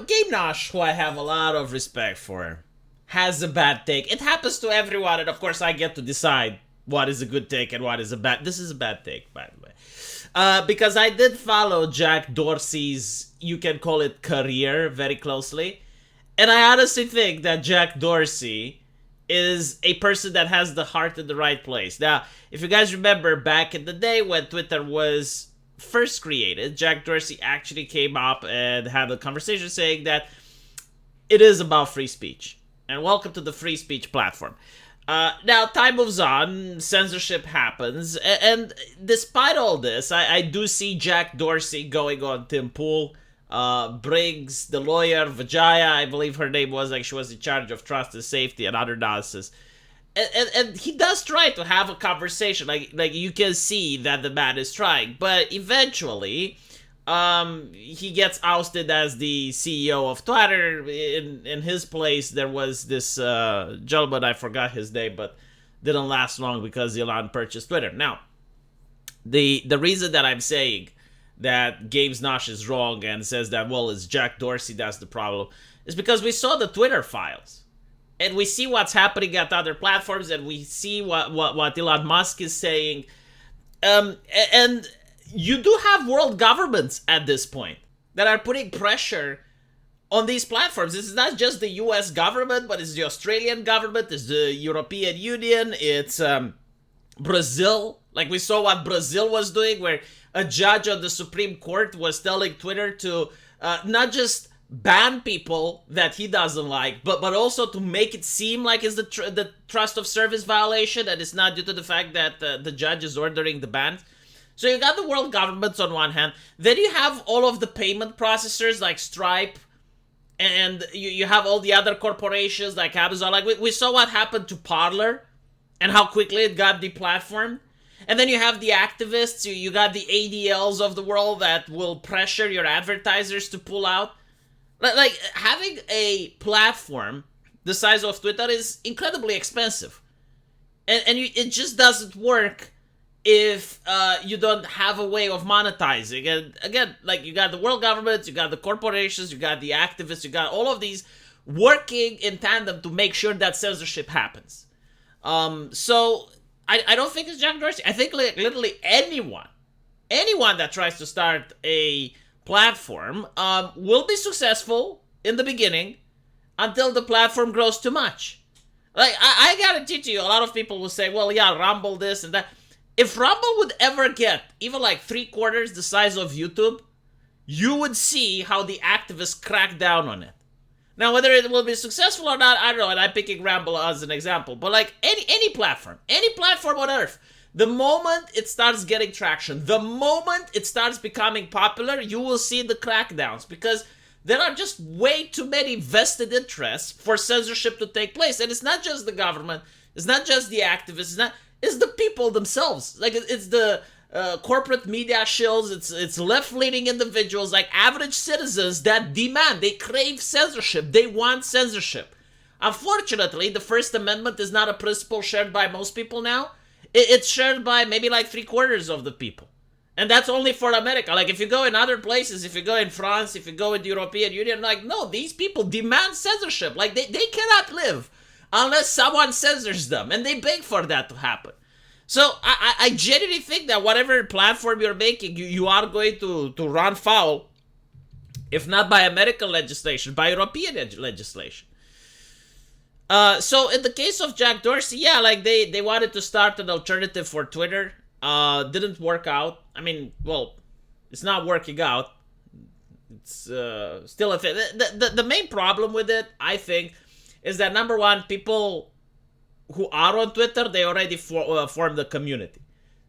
Game Nosh, who I have a lot of respect for, has a bad take. It happens to everyone, and of course I get to decide what is a good take and what is a bad... This is a bad take, by the way. Because I did follow Jack Dorsey's, you can call it career, very closely. And I honestly think that Jack Dorsey is a person that has the heart in the right place. Now, if you guys remember back in the day when Twitter was first created, Jack Dorsey actually came up and had a conversation saying that it is about free speech. And welcome to the free speech platform. Now, time moves on, censorship happens, and despite all this, I do see Jack Dorsey going on Tim Pool, Briggs, the lawyer, Vijaya, I believe her name was, like she was in charge of trust and safety and other nonsense. And he does try to have a conversation, like you can see that the man is trying, but eventually, he gets ousted as the CEO of Twitter. In his place, there was this gentleman, I forgot his name, but didn't last long because Elon purchased Twitter. Now, the reason that I'm saying that Games Nosh is wrong and says that, well, it's Jack Dorsey that's the problem, is because we saw the Twitter files. And we see what's happening at other platforms, and we see what Elon Musk is saying. And you do have world governments at this point that are putting pressure on these platforms. This is not just the US government, but it's the Australian government, it's the European Union, it's Brazil. Like we saw what Brazil was doing, where a judge on the Supreme Court was telling Twitter to not just ban people that he doesn't like, but also to make it seem like it's the trust of service violation, and it's not due to the fact that the judge is ordering the ban. So you got the world governments on one hand, then you have all of the payment processors like Stripe, and you have all the other corporations like Amazon. Like we saw what happened to Parler and how quickly it got deplatformed. And then you have the activists, you got the ADLs of the world that will pressure your advertisers to pull out. Like having a platform the size of Twitter is incredibly expensive. And it just doesn't work if you don't have a way of monetizing. And again, like you got the world governments, you got the corporations, you got the activists, you got all of these working in tandem to make sure that censorship happens. So I don't think it's Jack Dorsey. I think like literally anyone that tries to start a platform will be successful in the beginning until the platform grows too much. Like I guarantee to you, a lot of people will say, well, yeah, Rumble this and that. If Rumble would ever get even like 3/4 the size of YouTube, you would see how the activists crack down on it. Now, whether it will be successful or not, I don't know, and I'm picking Rumble as an example, but like any platform on earth, the moment it starts getting traction, the moment it starts becoming popular, you will see the crackdowns, because there are just way too many vested interests for censorship to take place. And it's not just the government, it's not just the activists, it's the people themselves. Like, it's the corporate media shills, it's left-leaning individuals, like average citizens that demand, they crave censorship, they want censorship. Unfortunately, the First Amendment is not a principle shared by most people now. It's shared by maybe like 3/4 of the people. And that's only for America. Like, if you go in other places, if you go in France, if you go in the European Union, like, no, these people demand censorship. Like, they cannot live unless someone censors them. And they beg for that to happen. So, I genuinely think that whatever platform you're making, you are going to run foul, if not by American legislation, by European legislation. So, in the case of Jack Dorsey, yeah, like, they wanted to start an alternative for Twitter. Didn't work out. I mean, well, it's not working out. It's still a thing. The main problem with it, I think, is that number one, people who are on Twitter, they already formed a community.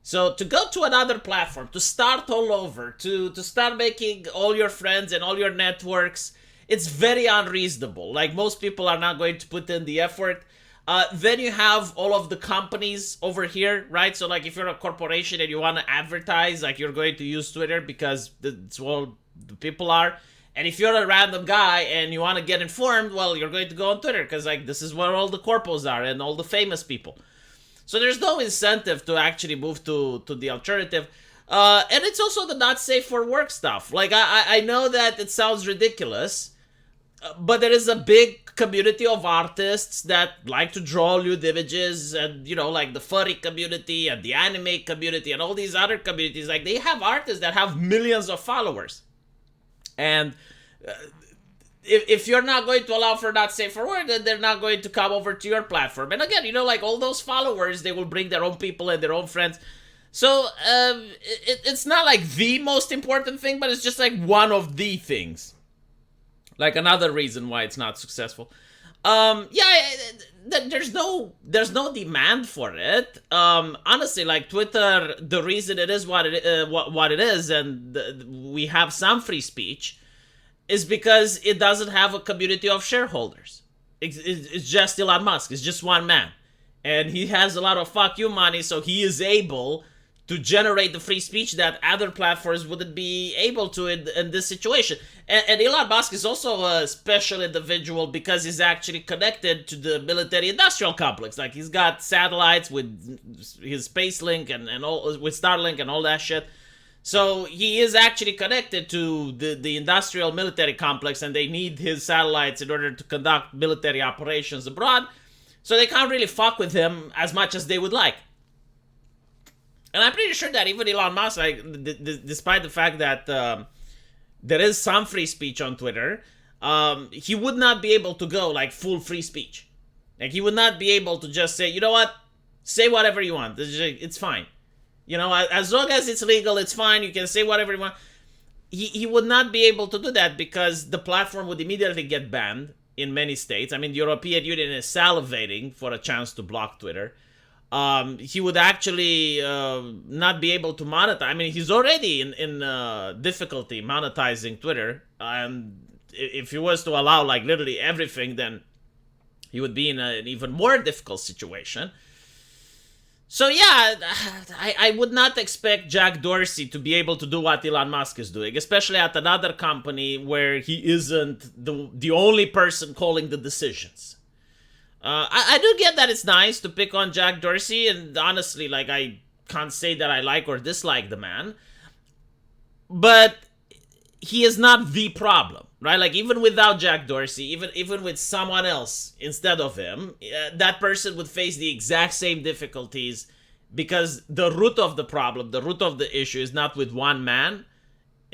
So to go to another platform, to start all over, to start making all your friends and all your networks, it's very unreasonable. Like, most people are not going to put in the effort. Then you have all of the companies over here, right? So, like, if you're a corporation and you want to advertise, like, you're going to use Twitter because that's what the people are. And if you're a random guy and you want to get informed, well, you're going to go on Twitter because, like, this is where all the corpos are and all the famous people. So there's no incentive to actually move to the alternative. And it's also the not safe for work stuff. Like, I know that it sounds ridiculous, but there is a big community of artists that like to draw lewd images, and like the furry community and the anime community and all these other communities. Like, they have artists that have millions of followers, and if you're not going to allow for that safer word, then they're not going to come over to your platform. And again, like all those followers, they will bring their own people and their own friends. So it's not like the most important thing, but it's just like one of the things. Like another reason why it's not successful. There's no demand for it. Honestly, like Twitter, the reason it is what it is, and we have some free speech, is because it doesn't have a community of shareholders. It's just Elon Musk. It's just one man, and he has a lot of fuck you money, so he is able to generate the free speech that other platforms wouldn't be able to in this situation. And Elon Musk is also a special individual because he's actually connected to the military-industrial complex. Like, he's got satellites with his Space Link and all, with Starlink and all that shit. So he is actually connected to the industrial military complex, and they need his satellites in order to conduct military operations abroad. So they can't really fuck with him as much as they would like. And I'm pretty sure that even Elon Musk, like, despite the fact that there is some free speech on Twitter, he would not be able to go like full free speech. Like, he would not be able to just say, you know what, say whatever you want. It's fine. As long as it's legal, it's fine. You can say whatever you want. He would not be able to do that because the platform would immediately get banned in many states. I mean, the European Union is salivating for a chance to block Twitter. He would actually not be able to monetize. I mean, he's already in difficulty monetizing Twitter, and if he was to allow like literally everything, then he would be in an even more difficult situation. So yeah, I would not expect Jack Dorsey to be able to do what Elon Musk is doing, especially at another company where he isn't the only person calling the decisions. I do get that it's nice to pick on Jack Dorsey, and honestly, like, I can't say that I like or dislike the man, but he is not the problem, right? Like, even without Jack Dorsey, even with someone else instead of him, that person would face the exact same difficulties, because the root of the problem, the root of the issue is not with one man.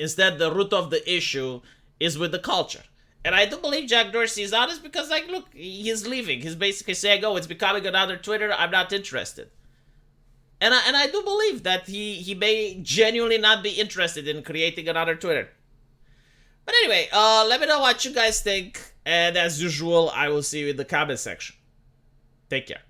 Instead, the root of the issue is with the culture. And I do believe Jack Dorsey is honest because, like, look, he's leaving. He's basically saying, oh, it's becoming another Twitter. I'm not interested. And I do believe that he may genuinely not be interested in creating another Twitter. But anyway, let me know what you guys think. And as usual, I will see you in the comment section. Take care.